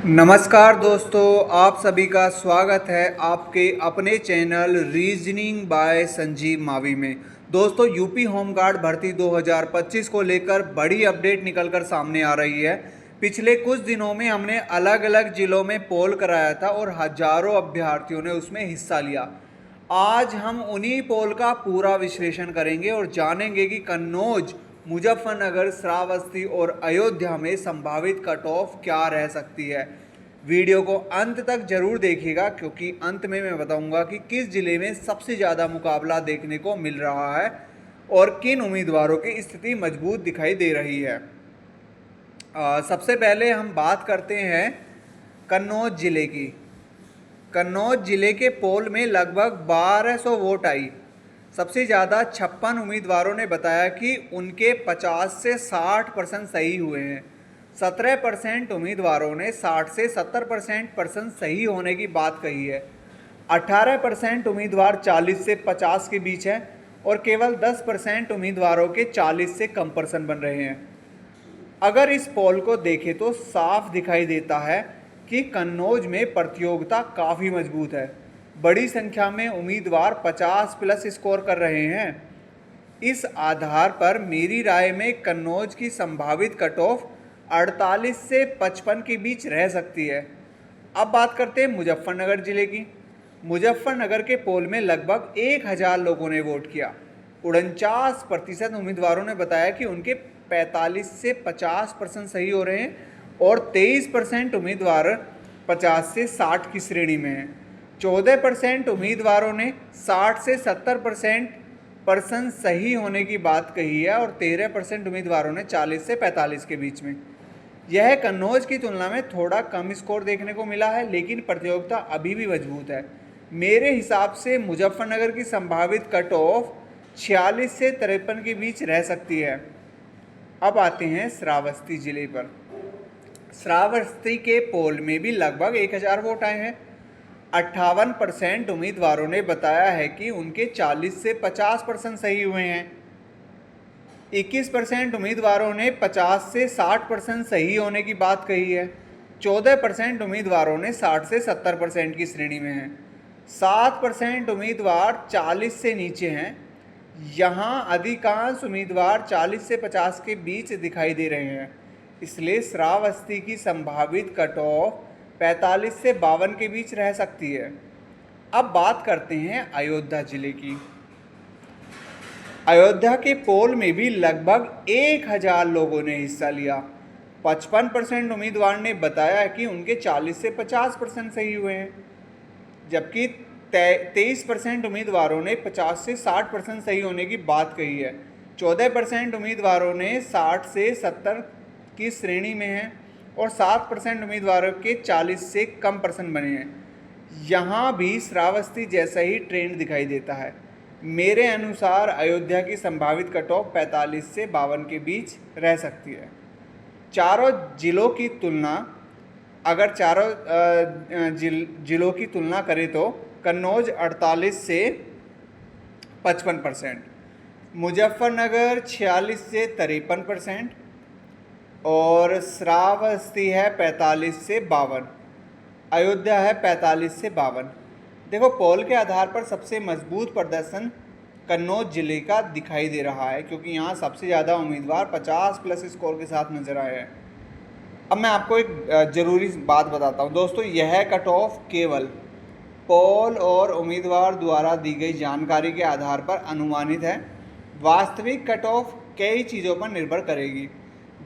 नमस्कार दोस्तों, आप सभी का स्वागत है आपके अपने channel reasoning bye Sanjeev Mavi में। दोस्तों, यूपी होमगार्ड भर्ती 2025 को लेकर बड़ी अपडेट निकलकर सामने आ रही है। पिछले कुछ दिनों में हमने अलग अलग जिलों में पोल कराया था और हजारों अभ्यर्थियों ने उसमें हिस्सा लिया। आज हम उन्हीं पोल का पूरा विश्लेषण करेंगे और जानेंगे कि कन्नौज, मुजफ्फरनगर, श्रावस्ती और अयोध्या में संभावित कट ऑफ क्या रह सकती है। वीडियो को अंत तक जरूर देखिएगा क्योंकि अंत में मैं बताऊंगा कि किस जिले में सबसे ज़्यादा मुकाबला देखने को मिल रहा है और किन उम्मीदवारों की स्थिति मजबूत दिखाई दे रही है। सबसे पहले हम बात करते हैं कन्नौज जिले की। कन्नौज जिले के पोल में लगभग 1200 वोट आई। सबसे ज़्यादा 56 उम्मीदवारों ने बताया कि उनके 50 से 60% सही हुए हैं। 17% उम्मीदवारों ने 60 से 70% सही होने की बात कही है। 18% उम्मीदवार 40 से 50 के बीच है और केवल 10% उम्मीदवारों के 40 से कम परसेंट बन रहे हैं। अगर इस पोल को देखें तो साफ दिखाई देता है कि कन्नौज में प्रतियोगिता काफ़ी मजबूत है। बड़ी संख्या में उम्मीदवार 50+ स्कोर कर रहे हैं। इस आधार पर मेरी राय में कन्नौज की संभावित कट ऑफ 48 से 55 के बीच रह सकती है। अब बात करते हैं मुजफ्फरनगर जिले की। मुजफ्फरनगर के पोल में लगभग 1000 लोगों ने वोट किया। 49% उम्मीदवारों ने बताया कि उनके 45 से 50% सही हो रहे हैं और 23% उम्मीदवार 50 से 60 की श्रेणी में हैं। 14% उम्मीदवारों ने 60 से 70% सही होने की बात कही है और 13% उम्मीदवारों ने 40 से 45 के बीच में। यह कन्नौज की तुलना में थोड़ा कम स्कोर देखने को मिला है, लेकिन प्रतियोगिता अभी भी मजबूत है। मेरे हिसाब से मुजफ्फरनगर की संभावित कट ऑफ 46 से 53 के बीच रह सकती है। अब आते हैं श्रावस्ती जिले पर। श्रावस्ती के पोल में भी लगभग 1000 वोट आए हैं। 58% उम्मीदवारों ने बताया है कि उनके 40 से 50% सही हुए हैं। 21% उम्मीदवारों ने 50 से 60% सही होने की बात कही है। 14% उम्मीदवारों ने 60 से 70% की श्रेणी में हैं। 7% उम्मीदवार 40 से नीचे हैं। यहाँ अधिकांश उम्मीदवार 40 से 50 के बीच दिखाई दे रहे हैं। इसलिए श्रावस्ती की संभावित कट ऑफ 45 से 52 के बीच रह सकती है। अब बात करते हैं अयोध्या जिले की। अयोध्या के पोल में भी लगभग 1000 लोगों ने हिस्सा लिया। 55% उम्मीदवार ने बताया कि उनके 40 से 50% सही हुए हैं, जबकि 23% उम्मीदवारों ने 50 से 60% सही होने की बात कही है। 14% उम्मीदवारों ने 60 से 70 की श्रेणी में हैं और 7% उम्मीदवारों के 40 से कम परसेंट बने हैं। यहाँ भी श्रावस्ती जैसा ही ट्रेंड दिखाई देता है। मेरे अनुसार अयोध्या की संभावित कट ऑफ 45 से 52 के बीच रह सकती है। चारों जिलों की तुलना अगर जिलों की तुलना करें तो कन्नौज 48 से 55%, मुजफ्फरनगर 46 से 53% और श्रावस्ती है 45 से 52, अयोध्या है 45 से 52। देखो, पोल के आधार पर सबसे मजबूत प्रदर्शन कन्नौज जिले का दिखाई दे रहा है क्योंकि यहाँ सबसे ज़्यादा उम्मीदवार 50+ स्कोर के साथ नजर आए हैं। अब मैं आपको एक ज़रूरी बात बताता हूँ दोस्तों, यह कट ऑफ केवल पोल और उम्मीदवार द्वारा दी गई जानकारी के आधार पर अनुमानित है। वास्तविक कट ऑफ कई चीज़ों पर निर्भर करेगी,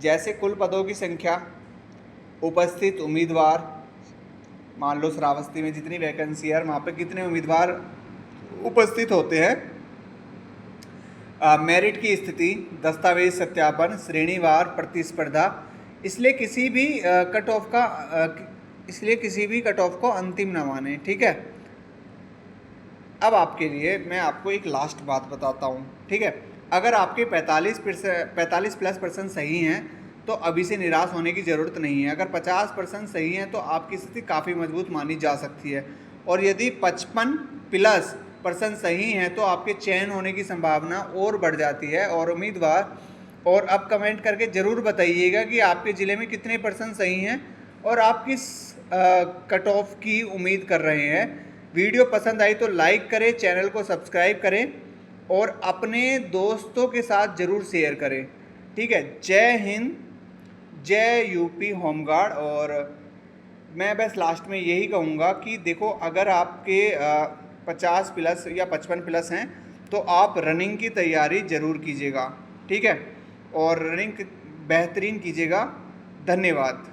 जैसे कुल पदों की संख्या, उपस्थित उम्मीदवार, मान लो श्रावस्ती में जितनी वैकेंसी है वहाँ पे कितने उम्मीदवार उपस्थित होते हैं, मेरिट की स्थिति, दस्तावेज सत्यापन, श्रेणीवार प्रतिस्पर्धा। इसलिए किसी भी कट ऑफ को अंतिम न माने, ठीक है। अब आपके लिए मैं आपको एक लास्ट बात बताता हूँ, ठीक है। अगर आपके 45+ सही हैं तो अभी से निराश होने की ज़रूरत नहीं है। अगर 50% सही हैं तो आपकी स्थिति काफ़ी मजबूत मानी जा सकती है और यदि 55+ सही हैं तो आपके चयन होने की संभावना और बढ़ जाती है। और उम्मीदवार, और अब कमेंट करके ज़रूर बताइएगा कि आपके ज़िले में कितने % सही हैं और आप किस कट ऑफ की उम्मीद कर रहे हैं। वीडियो पसंद आई तो लाइक करें, चैनल को सब्सक्राइब करें और अपने दोस्तों के साथ ज़रूर शेयर करें। ठीक है, जय हिंद, जय यूपी होमगार्ड। और मैं बस लास्ट में यही कहूँगा कि देखो, अगर आपके 50 प्लस या 55 प्लस हैं तो आप रनिंग की तैयारी ज़रूर कीजिएगा। ठीक है, और रनिंग बेहतरीन कीजिएगा। धन्यवाद।